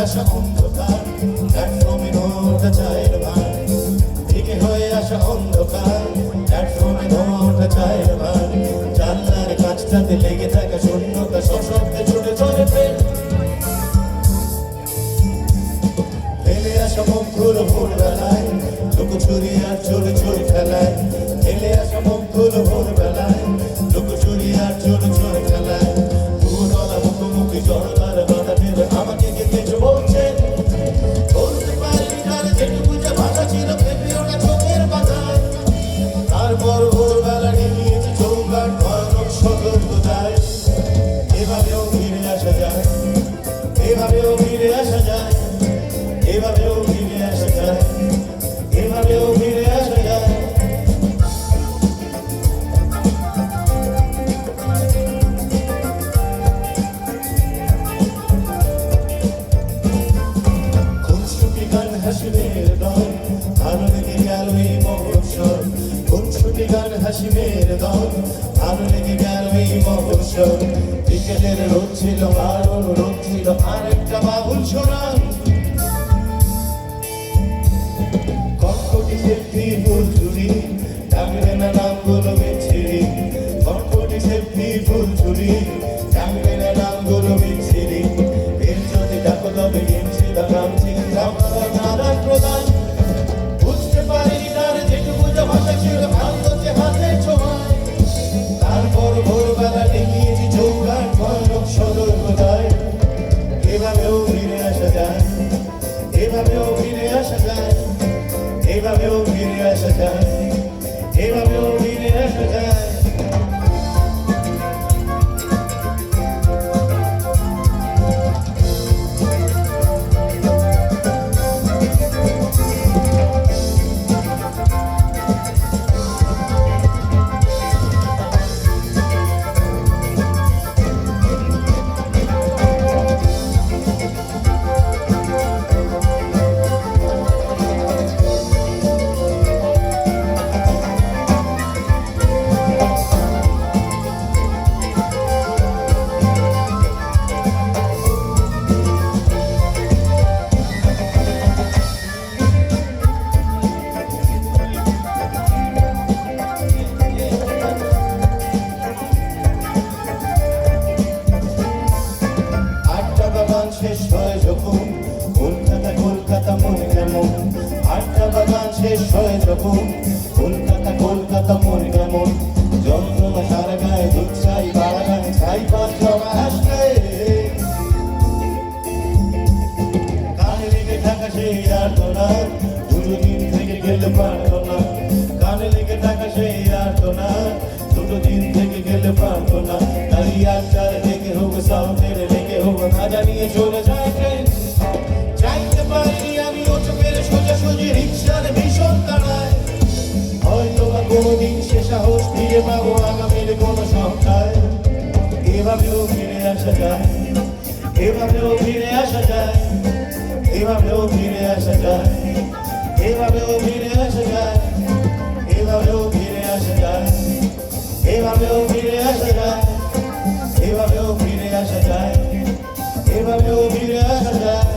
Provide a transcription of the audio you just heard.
আসা অন্ধকার প্ল্যাটফর্মে ওঠা চায়ের ভার, থেকে হয়ে আসা অন্ধকার প্ল্যাটফর্মে ওঠা চায়ের ভার, জানলার কাছটাতে লেগে থাকা শূন্যতা সশব্দে ছুটে চলে ট্রেন, ফেলে আসা মুখগুলো ভোরবেলায় লুকোচুরি আর চোরে চোরে খেলায়, ফেলে আসা মুখগুলো ভোরবেলায় লুকোচুরি আর চোরে চোরে খেলায়, ভূতলা মুখোমুখি জড়তার বাধা ফেলে আমাকে কে কিছু বলছেন, বলতে পারিনি তার যেটুকু যা ভাষা ছিল ভেবে ওটা চোখের পাতায়, তারপর ভোরবেলা নিয়েছে চৌকাট ভয়ানক সতর্ক যায়, এভাবেও ফিরে আসা যায়, এভাবেও ফিরে আসা যায়, এভাবেও ফিরে আসা যায়, এভাবেও ফিরে আসা যায়। খুনসুটি গান হাসিমের দল ভালো লেগে গেল এই মহোৎসব, খুনসুটি গান হাসিমের দল ভালো লেগে গেল এই মহোৎসব, বিকেলের রোদ ছিল আরো রোদ ছিল আরেকটা বাবুল শোনা, কটকটি সেফটি ফুল চুরি টাঙলে না নামগুলো বিচ্ছিরি, কটকটি সেফটি ফুল চুরি টাঙলে না নামগুলো বিচ্ছিরি, এর যদি ডাকো তবে গেমছি বা নামছি নারায়ণ প্রধান, বুঝতে পারিনি তার যেটুকু যা ভাষা ছিল ভাঙছে হাতের ছোঁয়ায়, তারপর ভোরবেলা দেখিয়েছি চৌকাট ভয়ানক সতর্ক যায়, এভাবেও ফিরে আসা যায়, এভাবেও ফিরে আসা যায়, এভাবেও ফিরে আসা যায়, এভাবেও ফিরে আসা যায়। শেষ হয় যখন কলকাতা কলকাতা মনে কেমন, আটটা বাগান শেষ হয় যখন কলকাতা কলকাতা মনে কেমন, যন্ত্রণা সারা গায়ে দুধ চাই বাড়া গায়ে ছাই পাঁচ জমা আসলে, কানে লেগে থাকা সেই আর্তনা দুটো দিন থেকে গেলে পারতো না, কানে লেগে থাকা সেই আর্তনা দুটো দিন থেকে গেলে পারতো না, দাঁড়ি আটটার থেকে হোক সাউথের লেগে হোক না জানিয়ে চলে যায় ট্রেন, চাইতে পারিনি আমি ও চোখের সোজাসুজি রিক্সার ভীষণ তাড়ায়, হয়তো বা কোনোদিন সে সাহস ফিরে পাবো আগামীর কোনো সংখ্যায়, এভাবেও ফিরে আসা যায়, এভাবেও ফিরে আসা যায়, এভাবেও ফিরে আসা যায়, এভাবেও ফিরে আসা যায়, এভাবেও ফিরে আসা যায়, এভাবেও ফিরে আসা যায়, এভাবেও ফিরে আসা যায়, এভাবেও ফিরে আসা যায়।